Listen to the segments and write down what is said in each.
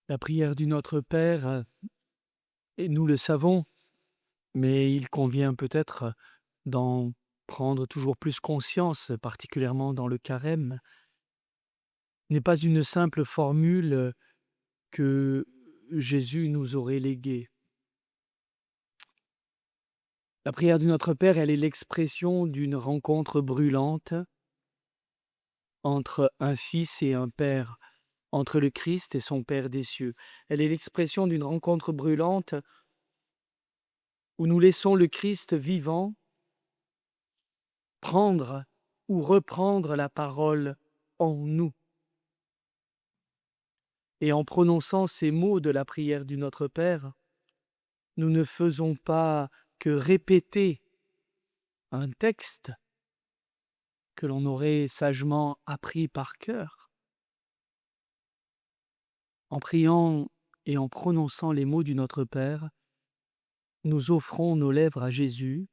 La prière du Notre Père, et nous le savons, mais il convient peut-être d'en prendre toujours plus conscience, particulièrement dans le carême, n'est pas une simple formule que Jésus nous aurait léguée. La prière du Notre Père, elle est l'expression d'une rencontre brûlante entre un Fils et un Père, entre le Christ et son Père des cieux. Elle est l'expression d'une rencontre brûlante où nous laissons le Christ vivant prendre ou reprendre la parole en nous. Et en prononçant ces mots de la prière du Notre Père, nous ne faisons pas que répéter un texte que l'on aurait sagement appris par cœur. En priant et en prononçant les mots du Notre Père, nous offrons nos lèvres à Jésus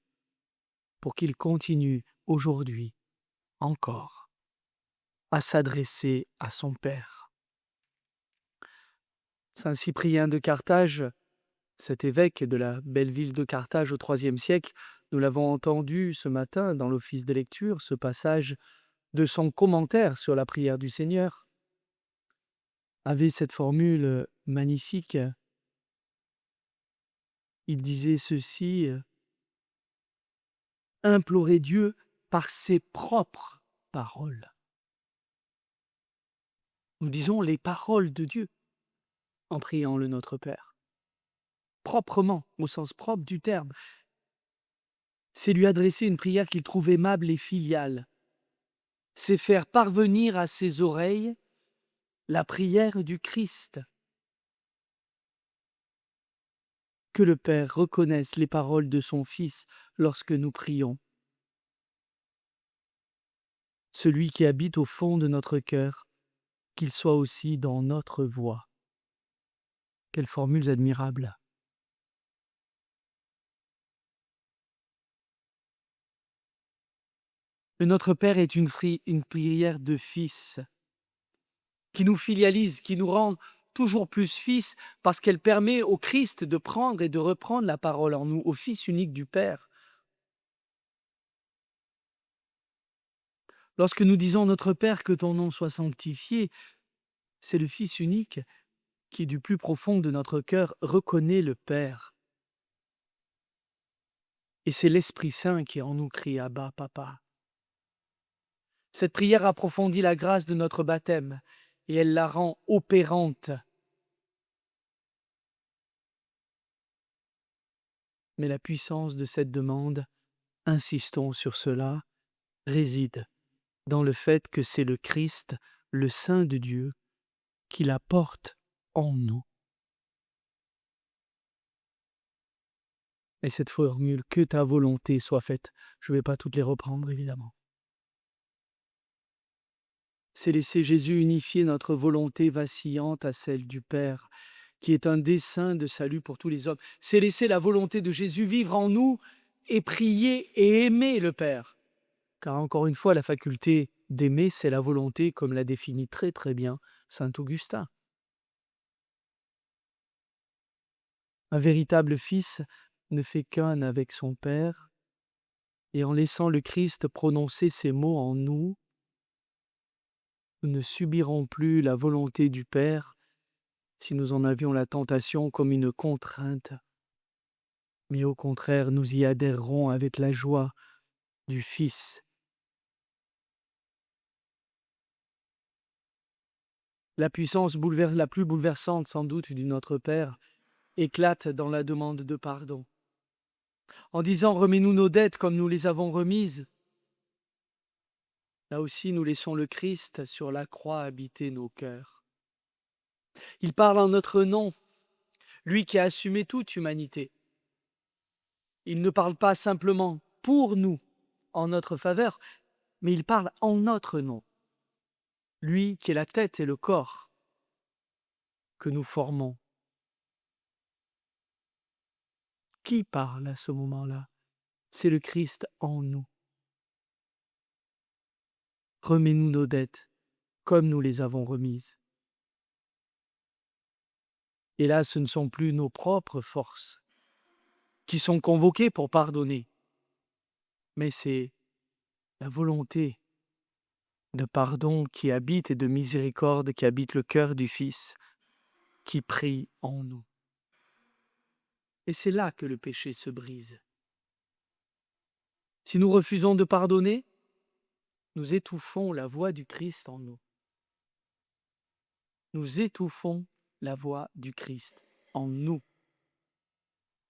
pour qu'il continue aujourd'hui encore à s'adresser à son Père. Saint Cyprien de Carthage, cet évêque de la belle ville de Carthage au IIIe siècle, nous l'avons entendu ce matin dans l'office de lecture, ce passage de son commentaire sur la prière du Seigneur, avait cette formule magnifique. Il disait ceci, implorer Dieu par ses propres paroles. Nous disons les paroles de Dieu en priant le Notre Père. Proprement, au sens propre du terme. C'est lui adresser une prière qu'il trouve aimable et filiale. C'est faire parvenir à ses oreilles la prière du Christ. Que le Père reconnaisse les paroles de son Fils lorsque nous prions. Celui qui habite au fond de notre cœur, qu'il soit aussi dans notre voix. Quelles formules admirables! Le Notre Père est une prière de Fils qui nous filialise, qui nous rend toujours plus fils, parce qu'elle permet au Christ de prendre et de reprendre la parole en nous, au Fils unique du Père. Lorsque nous disons Notre Père, que ton nom soit sanctifié, c'est le Fils unique qui, du plus profond de notre cœur, reconnaît le Père. Et c'est l'Esprit Saint qui en nous crie Abba, Papa. Cette prière approfondit la grâce de notre baptême et elle la rend opérante. Mais la puissance de cette demande, insistons sur cela, réside dans le fait que c'est le Christ, le Saint de Dieu, qui la porte en nous. Et cette formule, que ta volonté soit faite, je ne vais pas toutes les reprendre évidemment. C'est laisser Jésus unifier notre volonté vacillante à celle du Père, qui est un dessein de salut pour tous les hommes. C'est laisser la volonté de Jésus vivre en nous et prier et aimer le Père. Car encore une fois, la faculté d'aimer, c'est la volonté, comme l'a défini très très bien saint Augustin. Un véritable fils ne fait qu'un avec son Père, et en laissant le Christ prononcer ces mots en nous, nous ne subirons plus la volonté du Père si nous en avions la tentation comme une contrainte, mais au contraire, nous y adhérerons avec la joie du Fils. La puissance la plus bouleversante sans doute du Notre Père éclate dans la demande de pardon. En disant « remets-nous nos dettes comme nous les avons remises », là aussi nous laissons le Christ sur la croix habiter nos cœurs. Il parle en notre nom, lui qui a assumé toute humanité. Il ne parle pas simplement pour nous, en notre faveur, mais il parle en notre nom. Lui qui est la tête et le corps que nous formons. Qui parle à ce moment-là? C'est le Christ en nous. Remets-nous nos dettes comme nous les avons remises. Et là, ce ne sont plus nos propres forces qui sont convoquées pour pardonner, mais c'est la volonté de pardon qui habite et de miséricorde qui habite le cœur du Fils, qui prie en nous. Et c'est là que le péché se brise. Si nous refusons de pardonner, nous étouffons la voix du Christ en nous. Nous étouffons la voix du Christ en nous.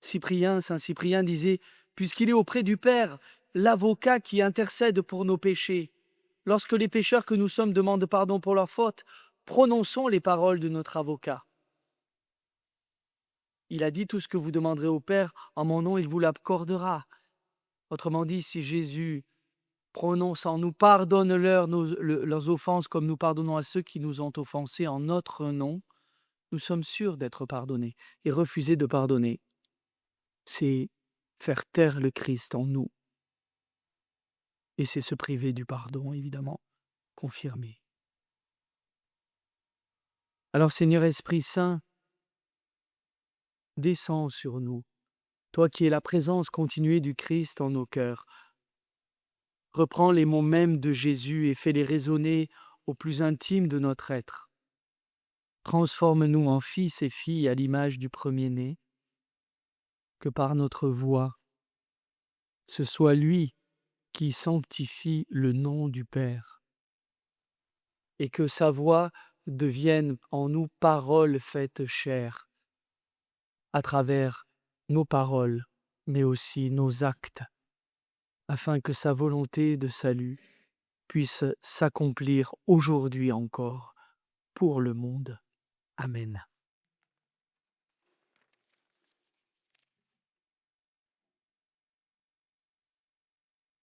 Saint Cyprien disait, puisqu'il est auprès du Père, l'avocat qui intercède pour nos péchés, lorsque les pécheurs que nous sommes demandent pardon pour leurs fautes, prononçons les paroles de notre avocat. Il a dit, tout ce que vous demanderez au Père, en mon nom, il vous l'accordera. Autrement dit, si Jésus prononce en nous, pardonne-leur leurs offenses comme nous pardonnons à ceux qui nous ont offensés en notre nom, nous sommes sûrs d'être pardonnés. Et refuser de pardonner, c'est faire taire le Christ en nous. Et c'est se priver du pardon, évidemment, confirmé. Alors Seigneur Esprit Saint, descends sur nous, toi qui es la présence continuée du Christ en nos cœurs. Reprends les mots mêmes de Jésus et fais-les résonner au plus intime de notre être. Transforme-nous en fils et filles à l'image du premier-né, que par notre voix, ce soit lui qui sanctifie le nom du Père, et que sa voix devienne en nous parole faite chair, à travers nos paroles, mais aussi nos actes, afin que sa volonté de salut puisse s'accomplir aujourd'hui encore pour le monde. Amen.